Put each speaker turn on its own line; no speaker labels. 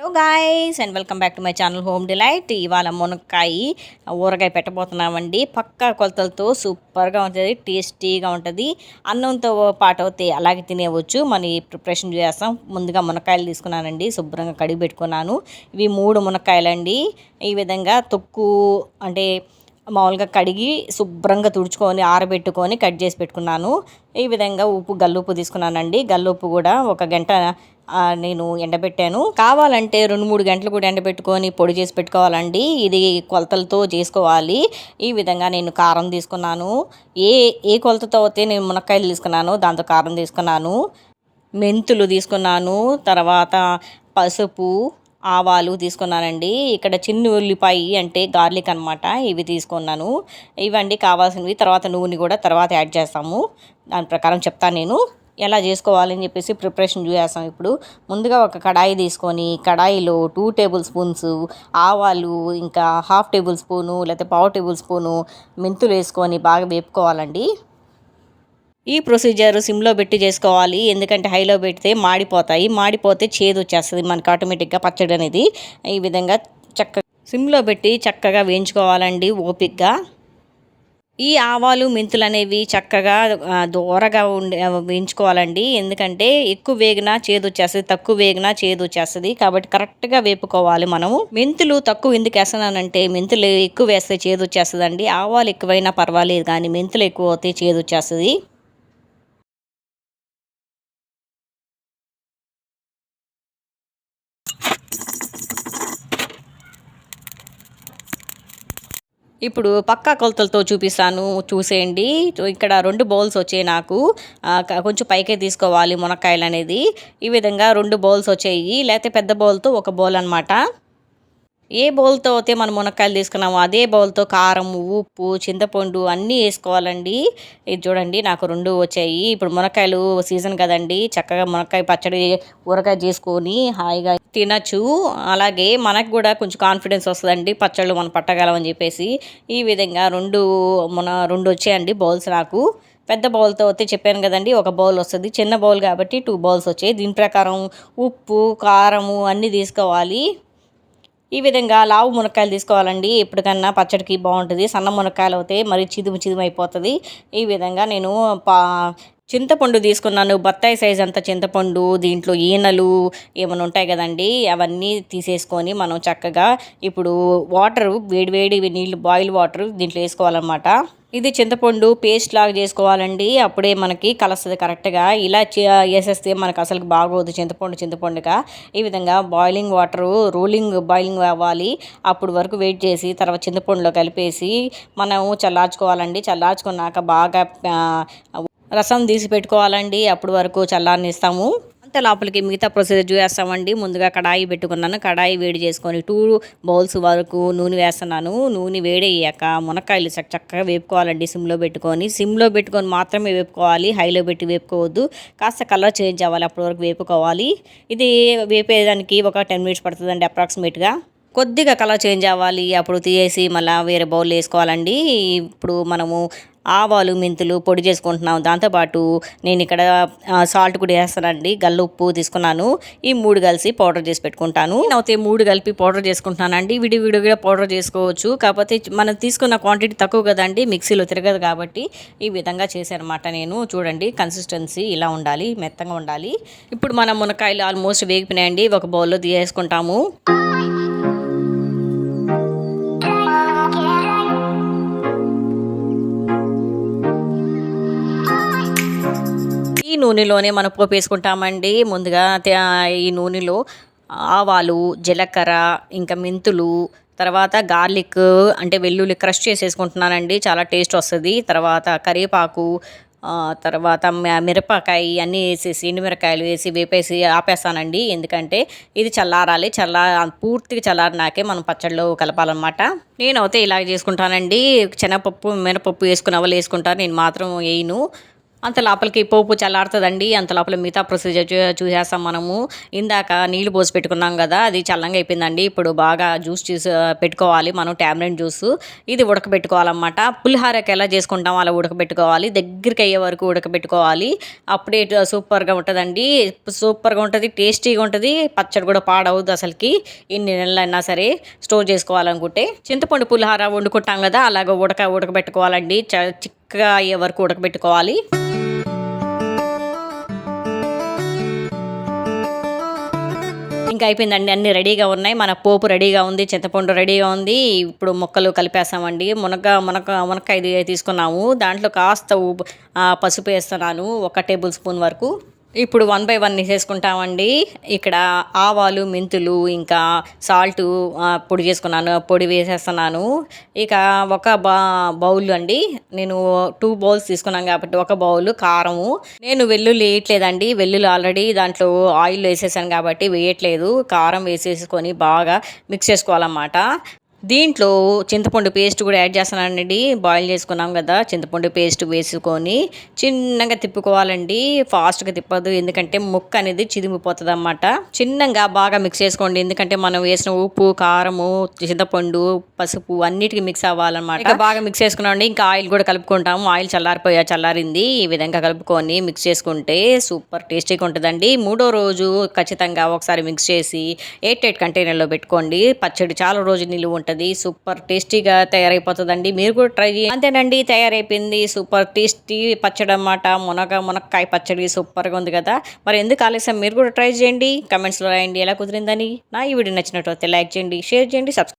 Hello guys and welcome back to my channel home delight. ఇవాళ మునక్కాయ ఊరగాయ పెట్టబోతున్నామండి. పక్కా కొలతలతో సూపర్గా ఉంటుంది, టేస్టీగా ఉంటుంది. అన్నంతో పాటు అయితే అలాగే తినేవచ్చు. మన ఈ ప్రిపరేషన్ చేస్తాం. ముందుగా మునక్కాయలు తీసుకున్నానండి, శుభ్రంగా కడిగి పెట్టుకున్నాను. ఇవి 3 మునక్కాయలండి. ఈ విధంగా తొక్కు అంటే మామూలుగా కడిగి శుభ్రంగా తుడుచుకొని ఆరబెట్టుకొని కట్ చేసి పెట్టుకున్నాను. ఈ విధంగా గల్లుప్పు తీసుకున్నానండి. గల్లుప్పు కూడా 1 గంట నేను ఎండబెట్టాను. కావాలంటే 2-3 గంటలు కూడా ఎండబెట్టుకొని పొడి చేసి పెట్టుకోవాలండి. ఇది కొలతలతో చేసుకోవాలి. ఈ విధంగా నేను కారం తీసుకున్నాను. ఏ ఏ కొలతతో అయితే నేను మునక్కాయలు తీసుకున్నాను దాంతో కారం తీసుకున్నాను. మెంతులు తీసుకున్నాను. తర్వాత పసుపు, ఆవాలు తీసుకున్నానండి. ఇక్కడ చిన్న ఉల్లిపాయ అంటే గార్లిక్ అనమాట, ఇవి తీసుకున్నాను. ఇవండి కావాల్సినవి. తర్వాత నూనె కూడా తర్వాత యాడ్ చేస్తాము. దాని ప్రకారం చెప్తాను నేను ఎలా చేసుకోవాలని చెప్పేసి ప్రిపరేషన్ చేస్తాం. ఇప్పుడు ముందుగా ఒక కడాయి తీసుకొని కడాయిలో 2 టేబుల్ స్పూన్స్ ఆవాలు, ఇంకా 1/2 టేబుల్ స్పూను లేకపోతే 1/4 టేబుల్ స్పూను మెంతులు వేసుకొని బాగా వేపుకోవాలండి. ఈ ప్రొసీజర్ సిమ్లో పెట్టి చేసుకోవాలి, ఎందుకంటే హైలో పెడితే మాడిపోతాయి. మాడిపోతే చేదు వచ్చేస్తుంది మనకు ఆటోమేటిక్గా పచ్చడి అనేది. ఈ విధంగా సిమ్లో పెట్టి చక్కగా వేయించుకోవాలండి ఓపిక్గా. ఈ ఆవాలు మెంతులు అనేవి చక్కగా దూరగా వేయించుకోవాలండి, ఎందుకంటే ఎక్కువ వేగినా చేదు వచ్చేస్తుంది, తక్కువ వేగినా చేదు వచ్చేస్తుంది. కాబట్టి కరెక్ట్గా వేపుకోవాలి మనము. మెంతులు తక్కువ ఎందుకు వేస్తున్నానంటే మెంతులు ఎక్కువ వేస్తే చేదు వచ్చేస్తుందండి. ఆవాలు ఎక్కువైనా పర్వాలేదు కానీ మెంతులు ఎక్కువ అవుతే చేదు వచ్చేస్తుంది. ఇప్పుడు పక్కా కొలతలతో చూపిస్తాను, చూసేయండి. ఇక్కడ 2 బౌల్స్ వచ్చాయి నాకు. కొంచెం పైకే తీసుకోవాలి మునక్కాయలు అనేది. ఈ విధంగా 2 బౌల్స్ వచ్చాయి, లేకపోతే పెద్ద బౌల్తో 1 బౌల్ అనమాట. ఏ బౌల్తో అయితే మనం మునక్కాయలు తీసుకున్నామో అదే బౌల్తో కారం, ఉప్పు, చింతపండు అన్నీ వేసుకోవాలండి. ఇది చూడండి నాకు 2 వచ్చాయి. ఇప్పుడు మునక్కాయలు సీజన్ కదండి, చక్కగా మునక్కాయ పచ్చడి ఊరగాయ చేసుకొని హాయిగా తినచ్చు. అలాగే మనకు కూడా కొంచెం కాన్ఫిడెన్స్ వస్తుందండి, పచ్చళ్ళు మనం పట్టగలమని చెప్పేసి. ఈ విధంగా 2 వచ్చాయండి బౌల్స్ నాకు. పెద్ద బౌల్తో అయితే చెప్పాను కదండి 1 బౌల్ వస్తుంది, చిన్న బౌల్ కాబట్టి 2 బౌల్స్ వచ్చాయి. దీని ప్రకారం ఉప్పు, కారము అన్నీ తీసుకోవాలి. ఈ విధంగా లావు మునక్కాయలు తీసుకోవాలండి, ఎప్పటికన్నా పచ్చడికి బాగుంటుంది. సన్న మునక్కాయలు అయితే మరి చిదుము అయిపోతుంది. ఈ విధంగా నేను చింతపండు తీసుకున్నాను, బత్తాయి సైజ్ అంత చింతపండు. దీంట్లో ఈనలు ఏమైనా ఉంటాయి కదండి, అవన్నీ తీసేసుకొని మనం చక్కగా ఇప్పుడు వేడి నీళ్ళు, బాయిల్ వాటర్ దీంట్లో వేసుకోవాలన్నమాట. ఇది చింతపండు పేస్ట్ లాగా చేసుకోవాలండి, అప్పుడే మనకి కలుస్తుంది కరెక్ట్గా. ఇలా వేసేస్తే మనకు అసలు బాగోదు చింతపండుగా. ఈ విధంగా బాయిలింగ్ అవ్వాలి. అప్పుడు వరకు వెయిట్ చేసి తర్వాత చింతపండులో కలిపేసి మనం చల్లార్చుకోవాలండి. చల్లార్చుకున్నాక బాగా రసం తీసి పెట్టుకోవాలండి, అప్పుడు వరకు చల్లారనిస్తాము. అంతే లోపలికి మిగతా ప్రొసీజర్ చేస్తామండి. ముందుగా కడాయి పెట్టుకున్నాను. కడాయి వేడి చేసుకొని 2 బౌల్స్ వరకు నూనె వేస్తున్నాను. నూనె వేడయ్యాక మునక్కాయలు చక్కగా వేపుకోవాలండి. సిమ్లో పెట్టుకొని మాత్రమే వేపుకోవాలి, హైలో పెట్టి వేపుకోవద్దు. కాస్త కలర్ చేంజ్ అవ్వాలి, అప్పటి వరకు వేపుకోవాలి. ఇది వేపేదానికి ఒక 10 మినిట్స్ పడుతుందండి అప్రాక్సిమేట్గా. కొద్దిగా కలర్ చేంజ్ అవ్వాలి, అప్పుడు తీసేసి మళ్ళీ వేరే బౌల్ వేసుకోవాలండి. ఇప్పుడు మనము ఆవాలు, మెంతులు పొడి చేసుకుంటున్నాం. దాంతోపాటు నేను ఇక్కడ సాల్ట్ కూడా వేస్తానండి. ఉప్పు తీసుకున్నాను. ఈ 3 కలిసి పౌడర్ చేసి పెట్టుకుంటాను. అయితే 3 కలిపి పౌడర్ చేసుకుంటున్నానండి. విడివిడిగా పౌడర్ చేసుకోవచ్చు, కాకపోతే మనం తీసుకున్న క్వాంటిటీ తక్కువ కదండి, మిక్సీలో తిరగదు కాబట్టి ఈ విధంగా చేశానమాట నేను. చూడండి కన్సిస్టెన్సీ ఇలా ఉండాలి, మెత్తగా ఉండాలి. ఇప్పుడు మన మునక్కాయలు ఆల్మోస్ట్ వేగిపోయినాయండి, ఒక బౌల్లో తీసేసుకుంటాము. ఈ నూనెలోనే మనం పోపు వేసుకుంటామండి. ముందుగా ఈ నూనెలో ఆవాలు, జీలకర్ర, ఇంకా మెంతులు, తర్వాత గార్లిక్ అంటే వెల్లుల్లి క్రష్ చేసేసుకుంటున్నానండి, చాలా టేస్ట్ వస్తుంది. తర్వాత కరివేపాకు, తర్వాత మిరపకాయ అన్నీ వేసేసి ఎండుమిరకాయలు వేసి వేపేసి ఆపేస్తానండి, ఎందుకంటే ఇది చల్లారాలి. పూర్తిగా చల్లారినాకే మనం పచ్చడిలో కలపాలన్నమాట. నేనైతే ఇలాగ చేసుకుంటానండి. శనగపప్పు, మినపప్పు వేసుకున్న వాళ్ళు వేసుకుంటారు, నేను మాత్రం వేయను. అంత లోపలికి పోపు చల్లారుతుందండి. అంత లోపల మిగతా ప్రొసీజర్ చూసేస్తాం మనము. ఇందాక నీళ్లు పోసి పెట్టుకున్నాం కదా, అది చల్లంగా అయిపోయిందండి. ఇప్పుడు బాగా జ్యూస్ పెట్టుకోవాలి మనం, టామరెంట్ జ్యూస్. ఇది ఉడకబెట్టుకోవాలన్నమాట. పులిహోరకి ఎలా చేసుకుంటాం అలా ఉడకబెట్టుకోవాలి. దగ్గరికి అయ్యే వరకు ఉడకబెట్టుకోవాలి. అప్పుడే సూపర్గా ఉంటుందండి. సూపర్గా ఉంటుంది, టేస్టీగా ఉంటుంది. పచ్చడి కూడా పాడవద్దు అసలుకి. ఎన్ని నెలలైనా సరే స్టోర్ చేసుకోవాలనుకుంటే. చింతపండు పులిహోర వండుకుంటాం కదా, అలాగ ఉడకబెట్టుకోవాలండి. చిక్కగా అయ్యే వరకు ఉడకబెట్టుకోవాలి. ఇంకా అయిపోయిందండి. అన్నీ రెడీగా ఉన్నాయి. మన పోపు రెడీగా ఉంది, చింతపండు రెడీగా ఉంది. ఇప్పుడు ముక్కలు కలిపేస్తామండి. మునక్కాయ తీసుకున్నాము. దాంట్లో కాస్త పసుపు వేస్తున్నాను, 1 టేబుల్ స్పూన్ వరకు. ఇప్పుడు 1 బై 1 వేసేసుకుంటామండి. ఇక్కడ ఆవాలు, మెంతులు, ఇంకా సాల్టు పొడి చేసుకున్నాను, పొడి వేసేస్తున్నాను. ఇక ఒక బౌల్ అండి, నేను 2 బౌల్స్ తీసుకున్నాను కాబట్టి 1 బౌల్ కారము. నేను వెల్లుల్లి వేయట్లేదండి, వెల్లుల్లి ఆల్రెడీ దాంట్లో ఆయిల్ వేసేసాను కాబట్టి వేయట్లేదు. కారం వేసేసుకొని బాగా మిక్స్ చేసుకోవాలన్నమాట. దీంట్లో చింతపండు పేస్ట్ కూడా యాడ్ చేస్తున్నానండి. బాయిల్ చేసుకున్నాం కదా, చింతపండు పేస్ట్ వేసుకొని చిన్నగా తిప్పుకోవాలండి. ఫాస్ట్గా తిప్పదు, ఎందుకంటే ముక్క అనేది చిదిమిపోతుంది అన్నమాట. చిన్నగా బాగా మిక్స్ చేసుకోండి, ఎందుకంటే మనం వేసిన ఉప్పు, కారము, చింతపండు, పసుపు అన్నిటికీ మిక్స్ అవ్వాలన్నమాట. ఇంకా బాగా మిక్స్ చేసుకున్నామండి. ఇంకా ఆయిల్ కూడా కలుపుకుంటాము. ఆయిల్ చల్లారింది. ఈ విధంగా కలుపుకొని మిక్స్ చేసుకుంటే సూపర్ టేస్టీగా ఉంటుందండి. 3వ రోజు ఖచ్చితంగా ఒకసారి మిక్స్ చేసి 8 కంటైనర్లో పెట్టుకోండి. పచ్చడి చాలా రోజులు నిలువ ఉంటుంది. సూపర్ టేస్టీగా తయారైపోతుందండి. మీరు కూడా ట్రై చేయండి. అంతేనండి, తయారైపోయింది సూపర్ టేస్టీ పచ్చడి అన్నమాట. మునక్కాయ పచ్చడి సూపర్గా ఉంది కదా. మరి ఎందుకు ఆలస్యం, మీరు కూడా ట్రై చేయండి. కమెంట్స్లో రాయండి ఎలా కుదిరిందని. నా ఈ వీడియో నచ్చినట్లయితే లైక్ చేయండి, షేర్ చేయండి, సబ్స్క్రైబ్